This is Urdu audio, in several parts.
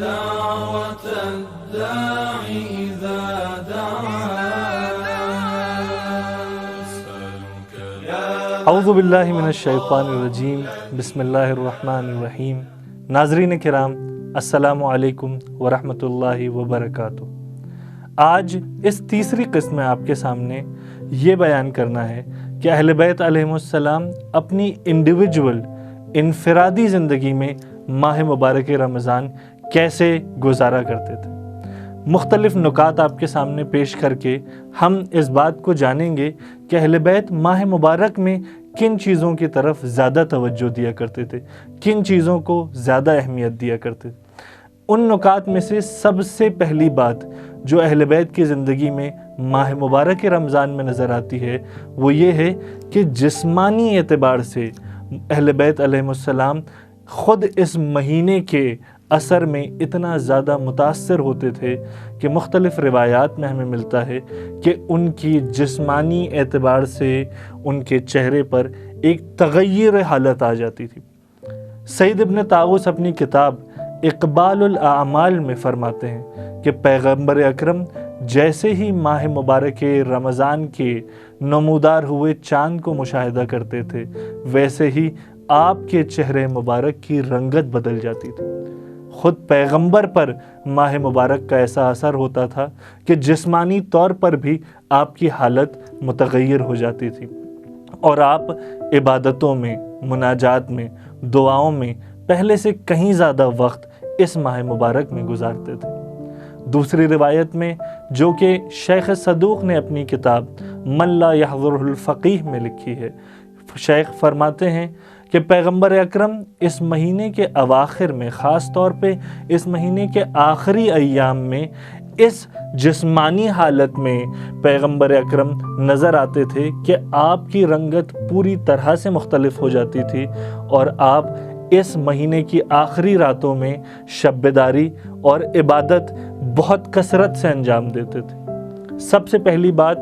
دعوة الداع إذا دعا. اعوذ باللہ من الشیطان الرجیم، بسم اللہ الرحمن الرحیم. ناظرین کرام، السلام علیکم ورحمۃ اللہ وبرکاتہ. آج اس تیسری قسط میں آپ کے سامنے یہ بیان کرنا ہے کہ اہل بیت علیہم السلام اپنی انفرادی زندگی میں ماہ مبارک رمضان کیسے گزارا کرتے تھے. مختلف نکات آپ کے سامنے پیش کر کے ہم اس بات کو جانیں گے کہ اہل بیت ماہ مبارک میں کن چیزوں کی طرف زیادہ توجہ دیا کرتے تھے، کن چیزوں کو زیادہ اہمیت دیا کرتے تھے. ان نکات میں سے سب سے پہلی بات جو اہل بیت کی زندگی میں ماہ مبارک رمضان میں نظر آتی ہے وہ یہ ہے کہ جسمانی اعتبار سے اہل بیت علیہ السلام خود اس مہینے کے اثر میں اتنا زیادہ متاثر ہوتے تھے کہ مختلف روایات میں ہمیں ملتا ہے کہ ان کی جسمانی اعتبار سے ان کے چہرے پر ایک تغیر حالت آ جاتی تھی. سعید ابن طاووس اپنی کتاب اقبال الاعمال میں فرماتے ہیں کہ پیغمبر اکرم جیسے ہی ماہ مبارک رمضان کے نمودار ہوئے چاند کو مشاہدہ کرتے تھے ویسے ہی آپ کے چہرے مبارک کی رنگت بدل جاتی تھی. خود پیغمبر پر ماہ مبارک کا ایسا اثر ہوتا تھا کہ جسمانی طور پر بھی آپ کی حالت متغیر ہو جاتی تھی اور آپ عبادتوں میں، مناجات میں، دعاؤں میں پہلے سے کہیں زیادہ وقت اس ماہ مبارک میں گزارتے تھے. دوسری روایت میں جو کہ شیخ صدوق نے اپنی کتاب من لا یحضرہ الفقیہ میں لکھی ہے، شیخ فرماتے ہیں کہ پیغمبر اکرم اس مہینے کے اواخر میں، خاص طور پہ اس مہینے کے آخری ایام میں اس جسمانی حالت میں پیغمبر اکرم نظر آتے تھے کہ آپ کی رنگت پوری طرح سے مختلف ہو جاتی تھی اور آپ اس مہینے کی آخری راتوں میں شب بیداری اور عبادت بہت کثرت سے انجام دیتے تھے. سب سے پہلی بات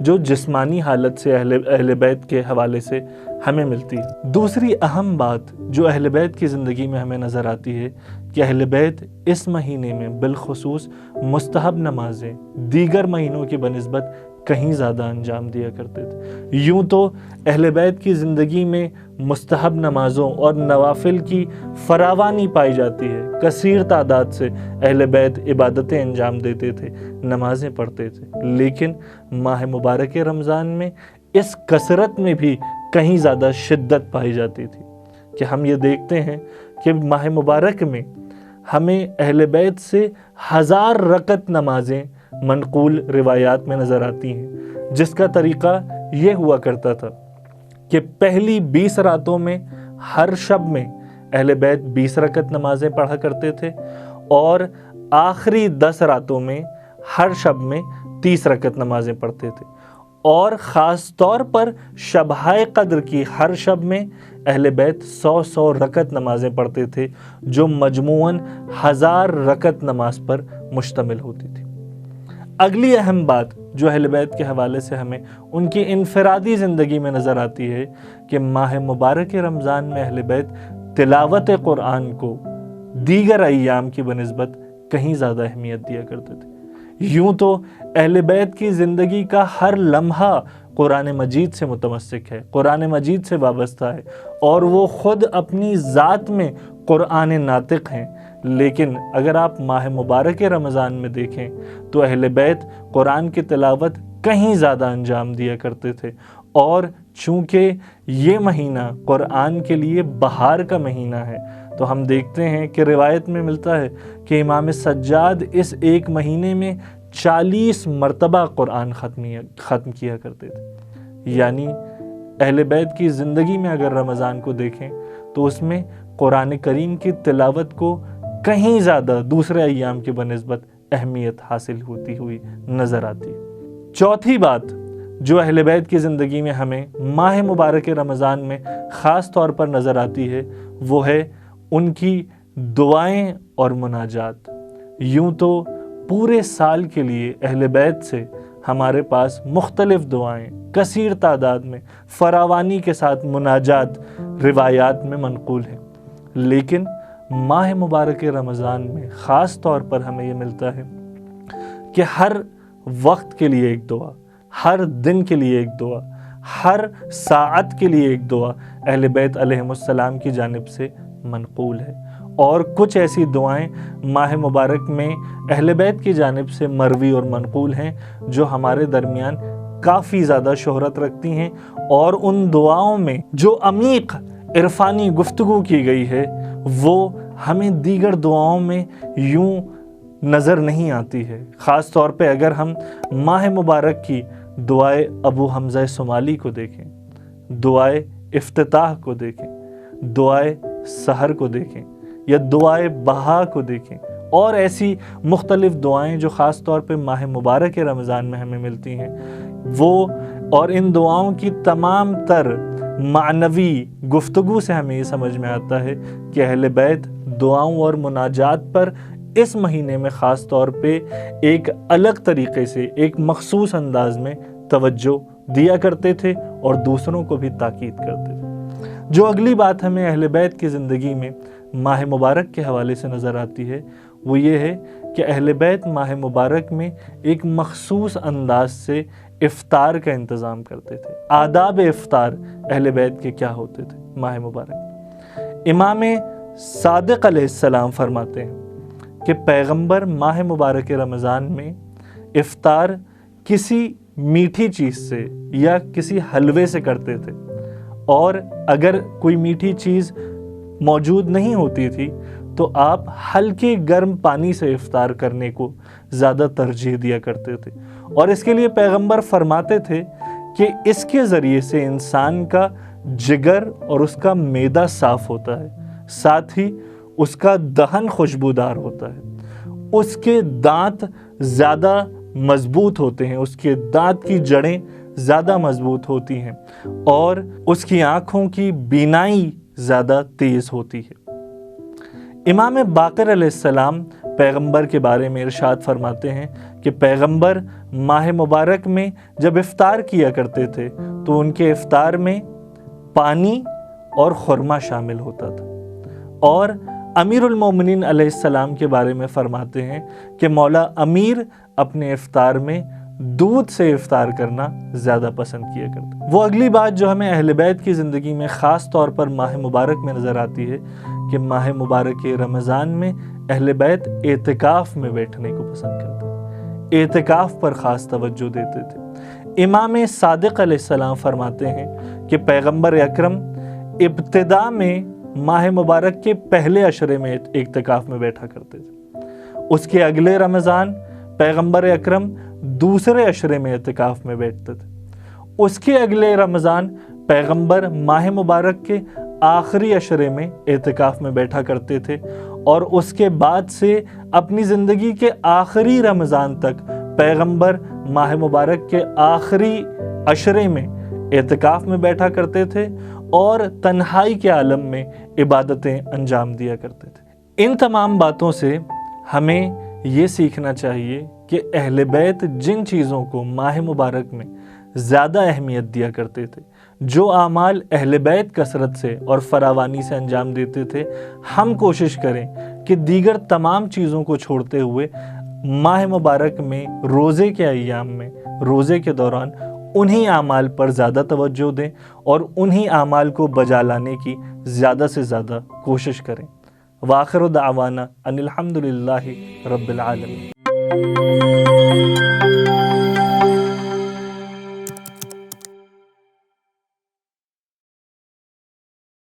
جو جسمانی حالت سے اہل بیت کے حوالے سے ہمیں ملتی ہے. دوسری اہم بات جو اہل بیت کی زندگی میں ہمیں نظر آتی ہے کہ اہل بیت اس مہینے میں بالخصوص مستحب نمازیں دیگر مہینوں کی بنسبت کہیں زیادہ انجام دیا کرتے تھے. یوں تو اہل بیت کی زندگی میں مستحب نمازوں اور نوافل کی فراوانی پائی جاتی ہے. کثیر تعداد سے اہل بیت عبادتیں انجام دیتے تھے، نمازیں پڑھتے تھے، لیکن ماہ مبارک رمضان میں اس کثرت میں بھی کہیں زیادہ شدت پائی جاتی تھی کہ ہم یہ دیکھتے ہیں کہ ماہ مبارک میں ہمیں اہل بیت سے 1000 رکعت نمازیں منقول روایات میں نظر آتی ہیں، جس کا طریقہ یہ ہوا کرتا تھا کہ پہلی 20 راتوں میں ہر شب میں اہل بیت 20 رکعت نمازیں پڑھا کرتے تھے اور آخری 10 راتوں میں ہر شب میں 30 رکعت نمازیں پڑھتے تھے اور خاص طور پر شبہائے قدر کی ہر شب میں اہل بیت 100 رکعت نمازیں پڑھتے تھے جو مجموعاً 1000 رکعت نماز پر مشتمل ہوتی تھی. اگلی اہم بات جو اہل بیت کے حوالے سے ہمیں ان کی انفرادی زندگی میں نظر آتی ہے کہ ماہ مبارک رمضان میں اہل بیت تلاوت قرآن کو دیگر ایام کی بنسبت کہیں زیادہ اہمیت دیا کرتے تھے. یوں تو اہل بیت کی زندگی کا ہر لمحہ قرآن مجید سے متمسک ہے، قرآن مجید سے وابستہ ہے اور وہ خود اپنی ذات میں قرآن ناطق ہیں. لیکن اگر آپ ماہ مبارک رمضان میں دیکھیں تو اہل بیت قرآن کی تلاوت کہیں زیادہ انجام دیا کرتے تھے اور چونکہ یہ مہینہ قرآن کے لیے بہار کا مہینہ ہے تو ہم دیکھتے ہیں کہ روایت میں ملتا ہے کہ امام سجاد اس ایک مہینے میں 40 مرتبہ قرآن ختم کیا کرتے تھے. یعنی اہل بیت کی زندگی میں اگر رمضان کو دیکھیں تو اس میں قرآن کریم کی تلاوت کو کہیں زیادہ دوسرے ایام کی بنسبت اہمیت حاصل ہوتی ہوئی نظر آتی ہے. چوتھی بات جو اہل بیت کی زندگی میں ہمیں ماہ مبارک رمضان میں خاص طور پر نظر آتی ہے وہ ہے ان کی دعائیں اور مناجات. یوں تو پورے سال کے لیے اہل بیت سے ہمارے پاس مختلف دعائیں کثیر تعداد میں فراوانی کے ساتھ مناجات روایات میں منقول ہیں، لیکن ماہ مبارک رمضان میں خاص طور پر ہمیں یہ ملتا ہے کہ ہر وقت کے لیے ایک دعا، ہر دن کے لیے ایک دعا، ہر ساعت کے لیے ایک دعا اہل بیت علیہم السلام کی جانب سے منقول ہے، اور کچھ ایسی دعائیں ماہ مبارک میں اہل بیت کی جانب سے مروی اور منقول ہیں جو ہمارے درمیان کافی زیادہ شہرت رکھتی ہیں، اور ان دعاؤں میں جو عمیق عرفانی گفتگو کی گئی ہے وہ ہمیں دیگر دعاؤں میں یوں نظر نہیں آتی ہے۔ خاص طور پہ اگر ہم ماہ مبارک کی دعائے ابو حمزہ صومالی کو دیکھیں، دعائے افتتاح کو دیکھیں، دعائے سحر کو دیکھیں، یا دعائے بہا کو دیکھیں، اور ایسی مختلف دعائیں جو خاص طور پہ ماہ مبارک رمضان میں ہمیں ملتی ہیں، وہ اور ان دعاؤں کی تمام تر معنوی گفتگو سے ہمیں یہ سمجھ میں آتا ہے کہ اہل بیت دعاؤں اور مناجات پر اس مہینے میں خاص طور پہ ایک الگ طریقے سے، ایک مخصوص انداز میں توجہ دیا کرتے تھے اور دوسروں کو بھی تاکید کرتے تھے۔ جو اگلی بات ہمیں اہل بیت کی زندگی میں ماہ مبارک کے حوالے سے نظر آتی ہے وہ یہ ہے کہ اہل بیت ماہ مبارک میں ایک مخصوص انداز سے افطار کا انتظام کرتے تھے۔ آداب افطار اہل بیت کے کیا ہوتے تھے ماہ مبارک؟ امام صادق علیہ السلام فرماتے ہیں کہ پیغمبر ماہ مبارک رمضان میں افطار کسی میٹھی چیز سے یا کسی حلوے سے کرتے تھے، اور اگر کوئی میٹھی چیز موجود نہیں ہوتی تھی تو آپ ہلکے گرم پانی سے افطار کرنے کو زیادہ ترجیح دیا کرتے تھے، اور اس کے لیے پیغمبر فرماتے تھے کہ اس کے ذریعے سے انسان کا جگر اور اس کا معدہ صاف ہوتا ہے، ساتھ ہی اس کا دہن خوشبودار ہوتا ہے، اس کے دانت زیادہ مضبوط ہوتے ہیں، اس کے دانت کی جڑیں زیادہ مضبوط ہوتی ہیں، اور اس کی آنکھوں کی بینائی زیادہ تیز ہوتی ہے۔ امام باقر علیہ السلام پیغمبر کے بارے میں ارشاد فرماتے ہیں کہ پیغمبر ماہ مبارک میں جب افطار کیا کرتے تھے تو ان کے افطار میں پانی اور خرما شامل ہوتا تھا، اور امیر المومنین علیہ السلام کے بارے میں فرماتے ہیں کہ مولا امیر اپنے افطار میں دودھ سے افطار کرنا زیادہ پسند کیا کرتے۔ وہ اگلی بات جو ہمیں اہل بیت کی زندگی میں خاص طور پر ماہ مبارک میں نظر آتی ہے کہ ماہ مبارک رمضان میں اہل بیت اعتکاف میں بیٹھنے کو پسند کرتے تھے، اعتکاف پر خاص توجہ دیتے تھے۔ امام صادق علیہ السلام فرماتے ہیں کہ پیغمبر اکرم ابتدا میں ماہ مبارک کے پہلے عشرے میں اعتکاف میں بیٹھا کرتے تھے، اس کے اگلے رمضان پیغمبر اکرم دوسرے عشرے میں اعتکاف میں بیٹھتے تھے، اس کے اگلے رمضان پیغمبر ماہ مبارک کے آخری عشرے میں اعتکاف میں بیٹھا کرتے تھے، اور اس کے بعد سے اپنی زندگی کے آخری رمضان تک پیغمبر ماہ مبارک کے آخری عشرے میں اعتکاف میں بیٹھا کرتے تھے اور تنہائی کے عالم میں عبادتیں انجام دیا کرتے تھے۔ ان تمام باتوں سے ہمیں یہ سیکھنا چاہیے کہ اہل بیت جن چیزوں کو ماہ مبارک میں زیادہ اہمیت دیا کرتے تھے، جو اعمال اہل بیت کثرت سے اور فراوانی سے انجام دیتے تھے، ہم کوشش کریں کہ دیگر تمام چیزوں کو چھوڑتے ہوئے ماہ مبارک میں روزے کے ایام میں، روزے کے دوران انہی اعمال پر زیادہ توجہ دیں اور انہی اعمال کو بجا لانے کی زیادہ سے زیادہ کوشش کریں۔ وآخر دعوانا ان الحمدللہ رب العالمین۔